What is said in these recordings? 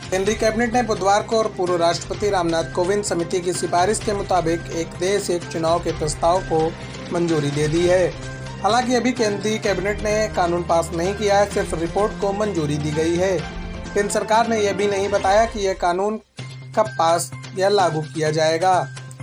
केंद्रीय कैबिनेट ने बुधवार को और पूर्व राष्ट्रपति रामनाथ कोविंद समिति की सिफारिश के मुताबिक एक देश एक चुनाव के प्रस्ताव को मंजूरी दे दी है। हालांकि अभी केंद्रीय कैबिनेट ने कानून पास नहीं किया है, सिर्फ रिपोर्ट को मंजूरी दी गई है। केंद्र सरकार ने यह भी नहीं बताया कि यह कानून कब पास या लागू किया जाएगा,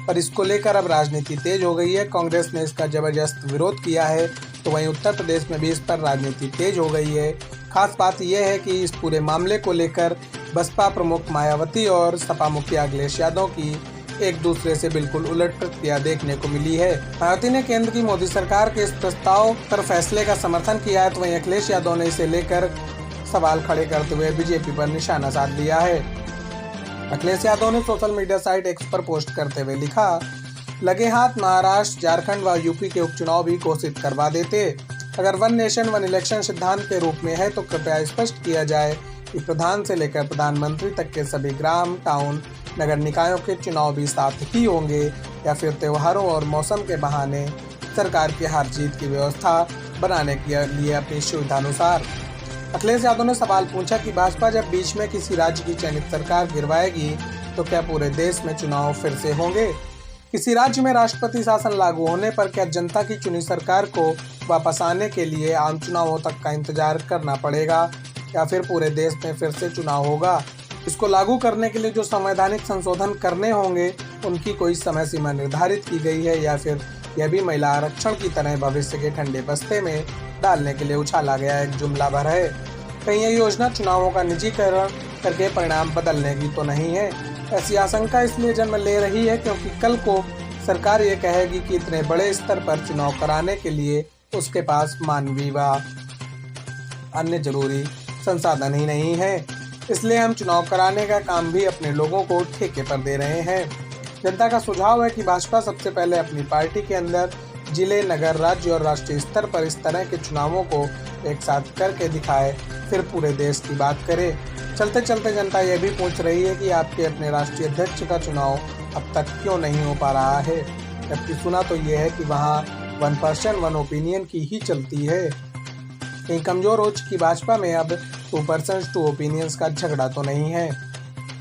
पर इसको लेकर अब राजनीति तेज हो गई है। कांग्रेस ने इसका जबरदस्त विरोध किया है, तो वहीं उत्तर प्रदेश में भी इस पर राजनीति तेज हो गई है। खास बात यह है कि इस पूरे मामले को लेकर बसपा प्रमुख मायावती और सपा मुखिया अखिलेश यादव की एक दूसरे से बिल्कुल उलट प्रतिक्रिया देखने को मिली है। मायावती ने केंद्र की मोदी सरकार के इस प्रस्ताव पर फैसले का समर्थन किया है, तो वहीं अखिलेश यादव ने इसे लेकर सवाल खड़े करते हुए बीजेपी पर निशाना साध लिया है। अखिलेश यादव ने सोशल मीडिया साइट एक्स पर पोस्ट करते हुए लिखा, लगे हाथ महाराष्ट्र, झारखंड व यूपी के उपचुनाव भी घोषित करवा देते। अगर वन नेशन वन इलेक्शन सिद्धांत के रूप में है तो कृपया स्पष्ट किया जाए कि प्रधान से लेकर प्रधानमंत्री तक के सभी ग्राम, टाउन, नगर निकायों के चुनाव भी साथ ही होंगे या फिर त्योहारों और मौसम के बहाने सरकार की हार जीत की व्यवस्था बनाने के लिए अपनी सुविधानुसार। अखिलेश यादव ने सवाल पूछा कि भाजपा जब बीच में किसी राज्य की चयनित सरकार गिरवाएगी तो क्या पूरे देश में चुनाव फिर से होंगे? किसी राज्य में राष्ट्रपति शासन लागू होने पर क्या जनता की चुनी सरकार को वापस आने के लिए आम चुनावों तक का इंतजार करना पड़ेगा या फिर पूरे देश में फिर से चुनाव होगा? इसको लागू करने के लिए जो संवैधानिक संशोधन करने होंगे उनकी कोई समय सीमा निर्धारित की गई है या फिर यह भी महिला आरक्षण की तरह भविष्य के ठंडे बस्ते में डालने के लिए उछाला गया एक जुमला भर है? कहीं यह योजना चुनावों का निजीकरण करके परिणाम बदलने की तो नहीं है? ऐसी आशंका इसलिए जन्म ले रही है क्योंकि कल को सरकार ये कहेगी कि इतने बड़े स्तर पर चुनाव कराने के लिए उसके पास मानवीय व अन्य जरूरी संसाधन ही नहीं है, इसलिए हम चुनाव कराने का काम भी अपने लोगों को ठेके पर दे रहे हैं। जनता का सुझाव है कि भाजपा सबसे पहले अपनी पार्टी के अंदर जिले, नगर, राज्य और राष्ट्रीय स्तर पर इस तरह के चुनावों को एक साथ करके दिखाए, फिर पूरे देश की बात करे। चलते चलते जनता यह भी पूछ रही है कि आपके अपने राष्ट्रीय अध्यक्ष का चुनाव अब तक क्यों नहीं हो पा रहा है, जबकि सुना तो यह है कि वहाँ 1 पर्सन 1 ओपिनियन की ही चलती है। कहीं कमजोर हो चुकी भाजपा में अब 2 पर्सन 2 ओपिनियंस का झगड़ा तो नहीं है।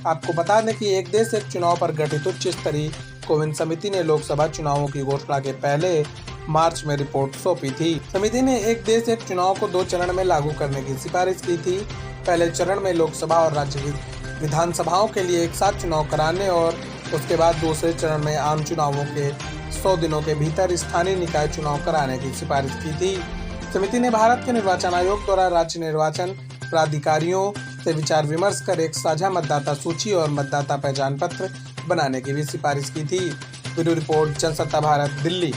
आपको बता दें कि एक देश एक चुनाव पर गठित उच्च स्तरीय कोविंद समिति ने लोकसभा चुनावों की घोषणा के पहले मार्च में रिपोर्ट सौंपी थी। समिति ने एक देश एक चुनाव को 2 चरण में लागू करने की सिफारिश की थी। पहले चरण में लोकसभा और राज्य विधानसभाओं के लिए एक साथ चुनाव कराने और उसके बाद दूसरे चरण में आम चुनावों के 100 दिनों के भीतर स्थानीय निकाय चुनाव कराने की सिफारिश की थी। समिति ने भारत के निर्वाचन आयोग द्वारा राज्य निर्वाचन प्राधिकारियों से विचार विमर्श कर एक साझा मतदाता सूची और मतदाता पहचान पत्र बनाने की भी सिफारिश की थी। Bureau report, Jansatta Bharat, Delhi.